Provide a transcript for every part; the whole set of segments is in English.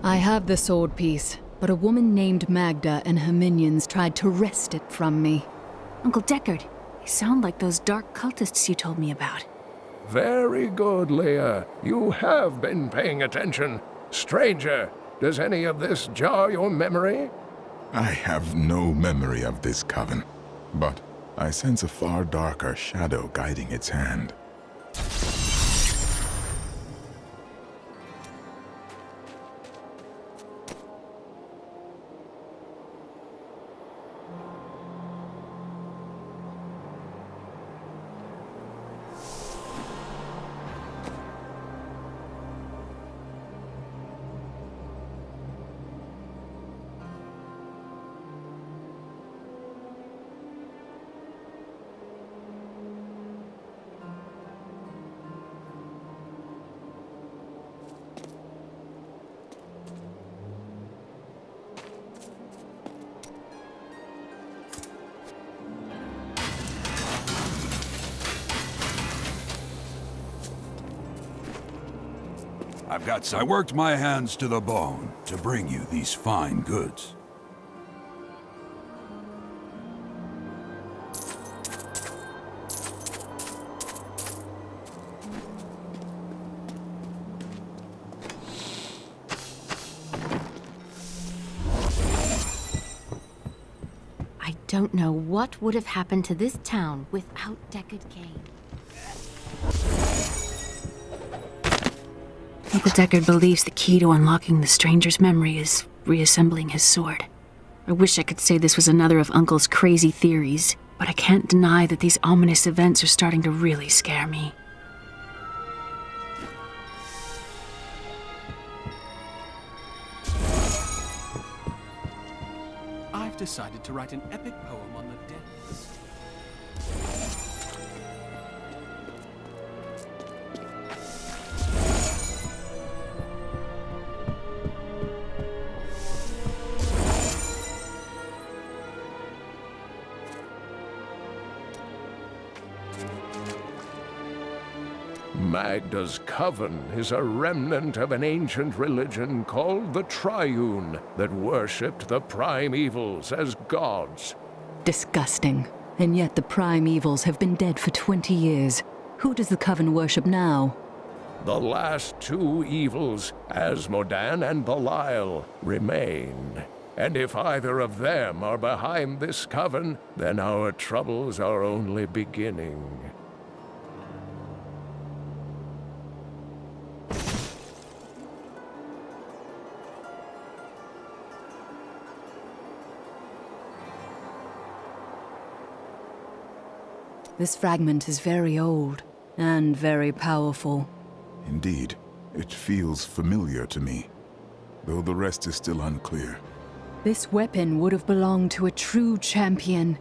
I have the sword piece, but a woman named Magda and her minions tried to wrest it from me. Uncle Deckard, you sound like those dark cultists you told me about. Very good, Leah. You have been paying attention. Stranger, does any of this jar your memory? I have no memory of this coven, but I sense a far darker shadow guiding its hand. I worked my hands to the bone to bring you these fine goods. I don't know what would have happened to this town without Deckard Cain. Uncle Deckard believes the key to unlocking the stranger's memory is reassembling his sword. I wish I could say this was another of Uncle's crazy theories, but I can't deny that these ominous events are starting to really scare me. I've decided to write an epic poem on the dead. Magda's coven is a remnant of an ancient religion called the Triune that worshipped the primevals as gods. Disgusting. And yet the primevals have been dead for 20 years. Who does the coven worship now? The last two evils, Asmodan and Belial, remain. And if either of them are behind this coven, then our troubles are only beginning. This fragment is very old, and very powerful. Indeed, it feels familiar to me, though the rest is still unclear. This weapon would have belonged to a true champion.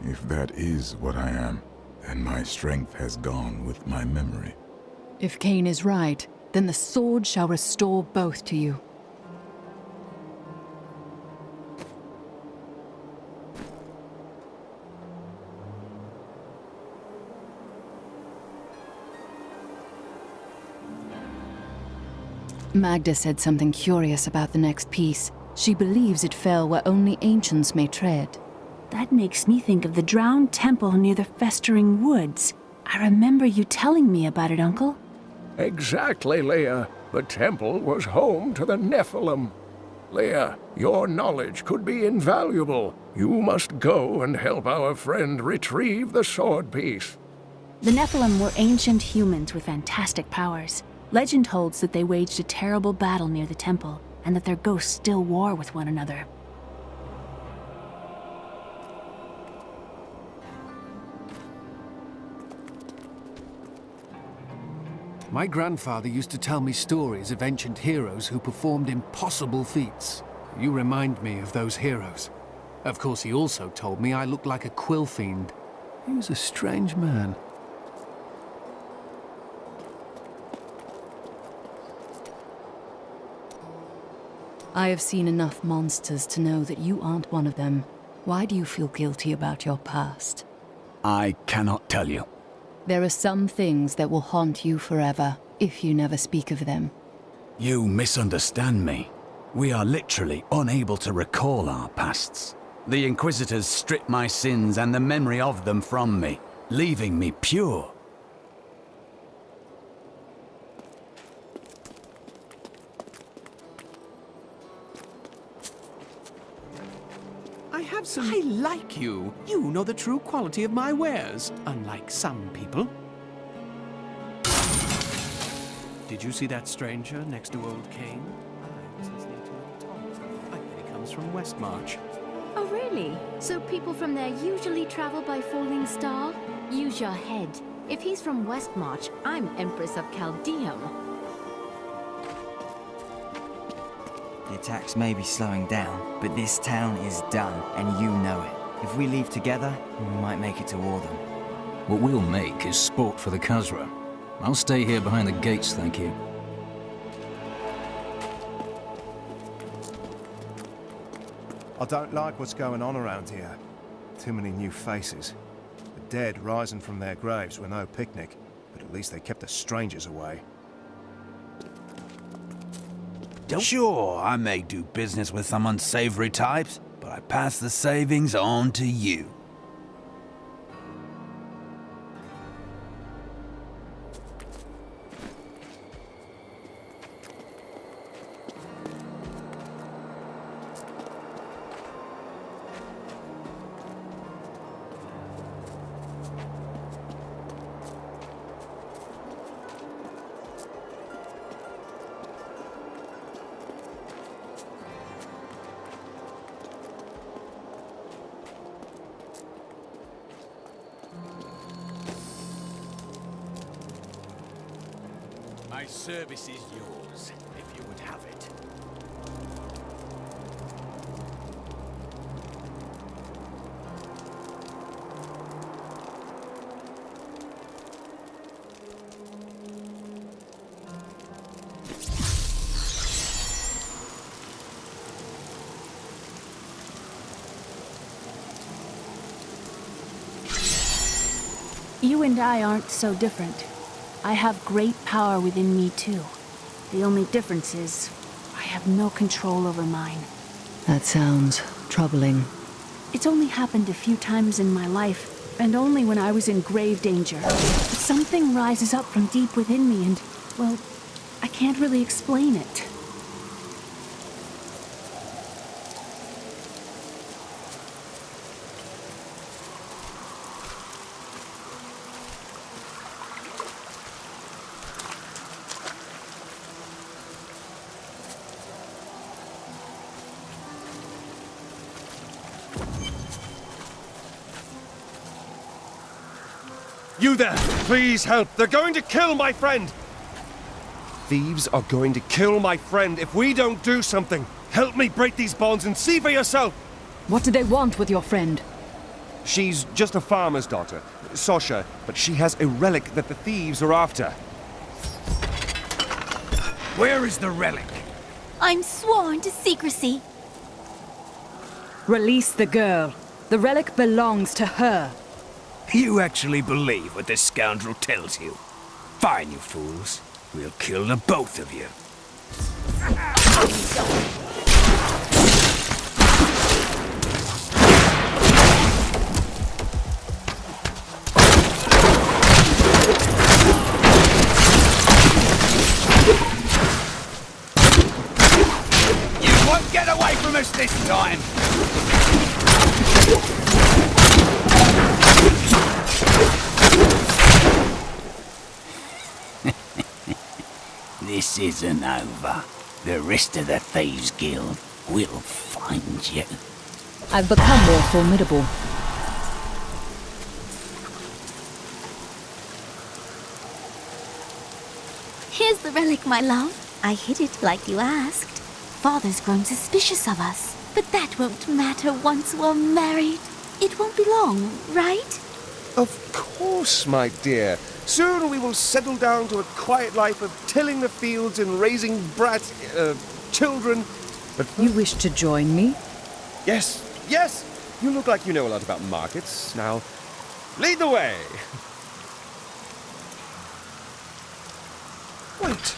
If that is what I am, then my strength has gone with my memory. If Cain is right, then the sword shall restore both to you. Magda said something curious about the next piece. She believes it fell where only ancients may tread. That makes me think of the drowned temple near the festering woods. I remember you telling me about it, Uncle. Exactly, Leah. The temple was home to the Nephilim. Leah, your knowledge could be invaluable. You must go and help our friend retrieve the sword piece. The Nephilim were ancient humans with fantastic powers. Legend holds that they waged a terrible battle near the temple, and that their ghosts still war with one another. My grandfather used to tell me stories of ancient heroes who performed impossible feats. You remind me of those heroes. Of course, he also told me I looked like a quill fiend. He was a strange man. I have seen enough monsters to know that you aren't one of them. Why do you feel guilty about your past? I cannot tell you. There are some things that will haunt you forever, if you never speak of them. You misunderstand me. We are literally unable to recall our pasts. The Inquisitors stripped my sins and the memory of them from me, leaving me pure. I like you. You know the true quality of my wares, unlike some people. Did you see that stranger next to old Cain? I was listening to him talk. I bet he comes from Westmarch. Oh, really? So people from there usually travel by falling star? Use your head. If he's from Westmarch, I'm Empress of Chaldeum. The attacks may be slowing down, but this town is done, and you know it. If we leave together, we might make it to war them. What we'll make is sport for the Khazra. I'll stay here behind the gates, thank you. I don't like what's going on around here. Too many new faces. The dead rising from their graves were no picnic, but at least they kept the strangers away. Sure, I may do business with some unsavory types, but I pass the savings on to you. My service is yours, if you would have it. You and I aren't so different. I have great power within me, too. The only difference is, I have no control over mine. That sounds troubling. It's only happened a few times in my life, and only when I was in grave danger. But something rises up from deep within me and, well, I can't really explain it. You there! Please help! They're going to kill my friend! Thieves are going to kill my friend if we don't do something! Help me break these bonds and see for yourself! What do they want with your friend? She's just a farmer's daughter, Sasha, but she has a relic that the thieves are after. Where is the relic? I'm sworn to secrecy. Release the girl. The relic belongs to her. You actually believe what this scoundrel tells you? Fine, you fools. We'll kill the both of you. You won't get away from us this time! This isn't over. The rest of the Thieves' Guild will find you. I've become more formidable. Here's the relic, my love. I hid it like you asked. Father's grown suspicious of us, but that won't matter once we're married. It won't be long, right? Of course, my dear. Soon we will settle down to a quiet life of tilling the fields and raising children. But You wish to join me? yes, yes! You look like you know a lot about markets. Now, lead the way! Wait,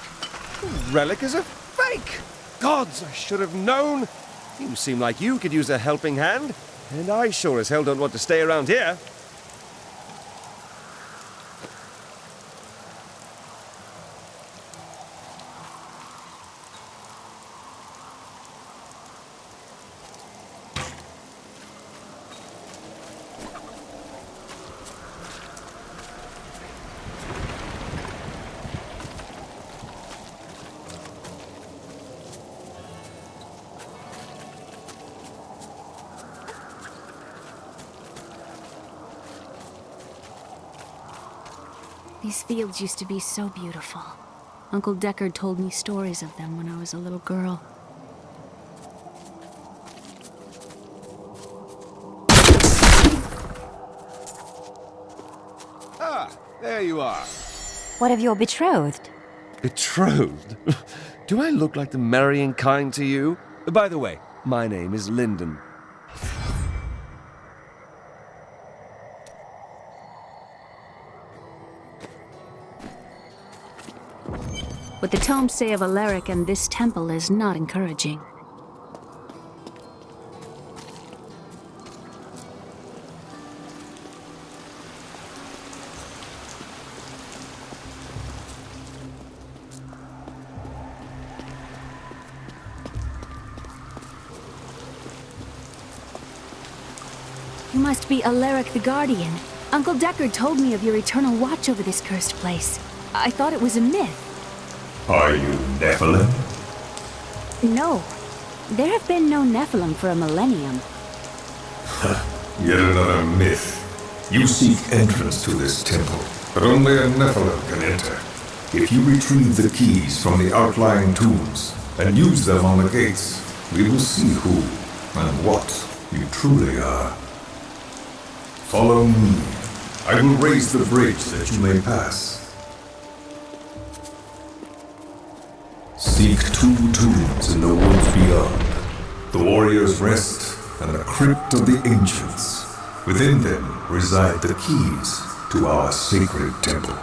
the relic is a fake! Gods, I should have known! You seem like you could use a helping hand, and I sure as hell don't want to stay around here. These fields used to be so beautiful. Uncle Deckard told me stories of them when I was a little girl. Ah, there you are. What of your betrothed? Betrothed? Do I look like the marrying kind to you? By the way, my name is Lyndon. What the tomes say of Alaric and this temple is not encouraging. You must be Alaric the Guardian. Uncle Deckard told me of your eternal watch over this cursed place. I thought it was a myth. Are you Nephilim? No. There have been no Nephilim for a millennium. Yet another myth. You seek entrance to this temple, but only a Nephilim can enter. If you retrieve the keys from the outlying tombs and use them on the gates, we will see who and what you truly are. Follow me. I will raise the bridge that you may pass. Seek 2 tombs in the woods beyond. The warrior's rest and the crypt of the ancients. Within them reside the keys to our sacred temple.